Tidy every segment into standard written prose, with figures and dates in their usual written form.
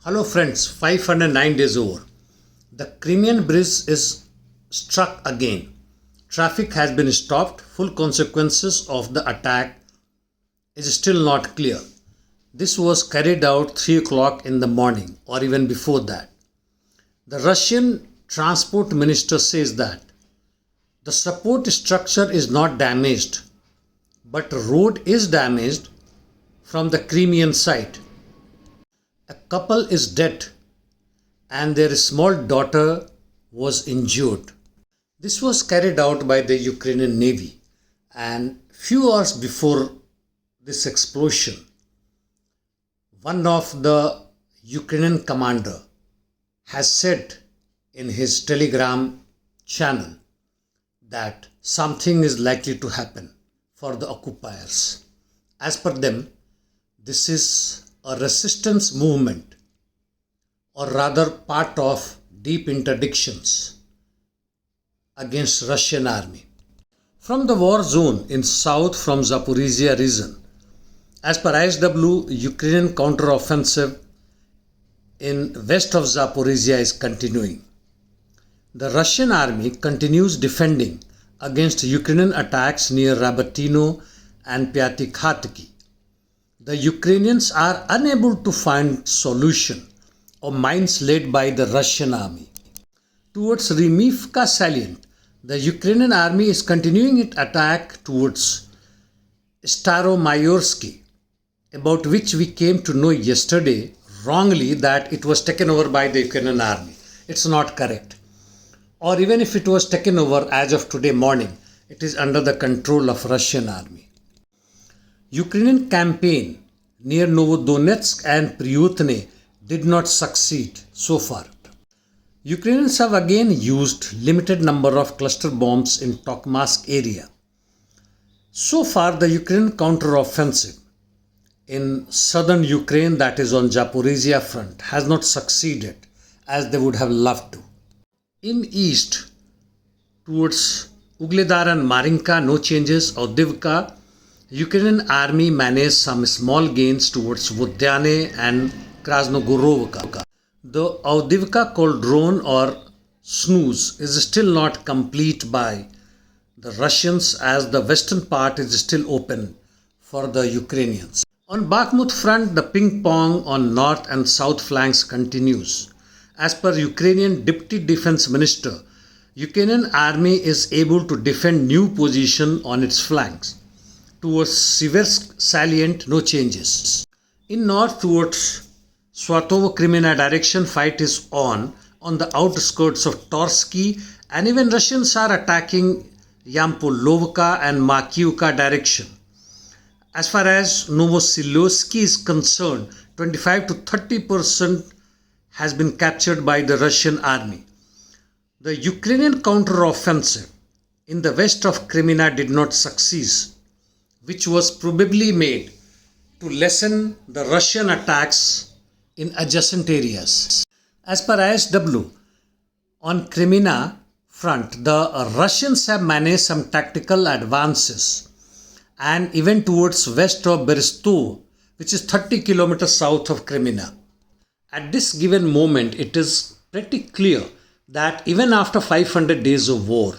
Hello friends, 509 days over. The Crimean Bridge is struck again. Traffic has been stopped. Full consequences of the attack is still not clear. This was carried out 3 o'clock in the morning or even before that. The Russian transport minister says that the support structure is not damaged, but road is damaged from the Crimean side. A couple is dead and their small daughter was injured. This was carried out by the Ukrainian Navy, and few hours before this explosion, one of the Ukrainian commander has said in his Telegram channel that something is likely to happen for the occupiers. As per them, this is a resistance movement, or rather part of deep interdictions against Russian army. From the war zone in south from Zaporizhia region, as per ISW, Ukrainian counteroffensive in west of Zaporizhia is continuing. The Russian army continues defending against Ukrainian attacks near Rabatino and Pyatikhatki. The Ukrainians are unable to find solution or mines laid by the Russian army. Towards Rimivka salient, the Ukrainian army is continuing its attack towards Staromayorsky, about which we came to know yesterday wrongly that it was taken over by the Ukrainian army. It's not correct. Or even if it was taken over as of today morning, it is under the control of Russian army. Ukrainian campaign near Novodonetsk and Pryotne did not succeed so far. Ukrainians have again used limited number of cluster bombs in Tokmask area. So far, the Ukrainian counteroffensive in southern Ukraine, that is on Zaporizhia front, has not succeeded as they would have loved to. In east, towards Ugledar and Marinka, no changes. Avdiivka, Ukrainian army managed some small gains towards Vodyane and Krasnogorovka. The Avdiivka cauldron or snooze is still not complete by the Russians, as the western part is still open for the Ukrainians. On Bakhmut front, the ping pong on north and south flanks continues. As per Ukrainian Deputy Defense Minister, Ukrainian army is able to defend new position on its flanks. Towards Siversk salient, no changes. In north towards Svatovo Kreminna direction, fight is on the outskirts of Torsky, and even Russians are attacking Yampolovka and Makiivka direction. As far as Novosiliosky is concerned, 25 to 30% has been captured by the Russian army. The Ukrainian counteroffensive in the west of Kreminna did not succeed, which was probably made to lessen the Russian attacks in adjacent areas. As per ISW, on Kreminna front, the Russians have managed some tactical advances, and even towards west of Berestov, which is 30 kilometers south of Kreminna. At this given moment, it is pretty clear that even after 500 days of war,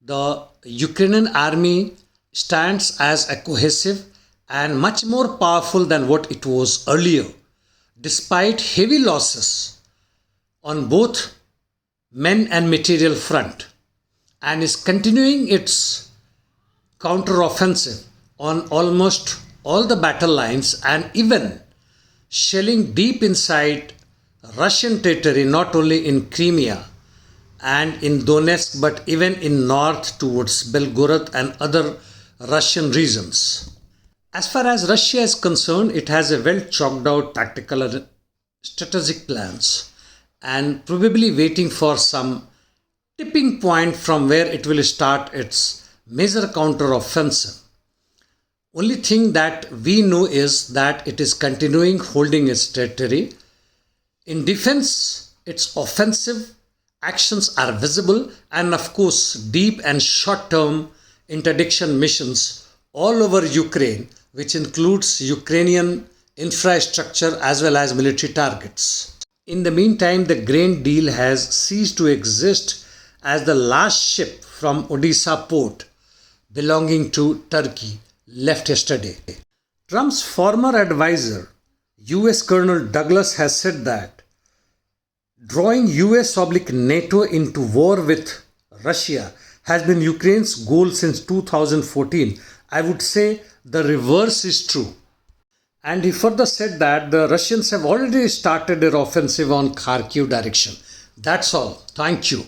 the Ukrainian army stands as a cohesive and much more powerful than what it was earlier, despite heavy losses on both men and material front, and is continuing its counteroffensive on almost all the battle lines, and even shelling deep inside Russian territory, not only in Crimea and in Donetsk, but even in north towards Belgorod and other Russian regions. As far as Russia is concerned, it has a well chalked out tactical and strategic plans, and probably waiting for some tipping point from where it will start its major counteroffensive. Only thing that we know is that it is continuing holding its territory. In defense, its offensive actions are visible, and of course deep and short-term interdiction missions all over Ukraine, which includes Ukrainian infrastructure as well as military targets. In the meantime, the grain deal has ceased to exist as the last ship from Odisha port belonging to Turkey left yesterday. Trump's former advisor, US Colonel Douglas, has said that drawing US/NATO into war with Russia has been Ukraine's goal since 2014. I would say the reverse is true. And he further said that the Russians have already started their offensive on Kharkiv direction. That's all. Thank you.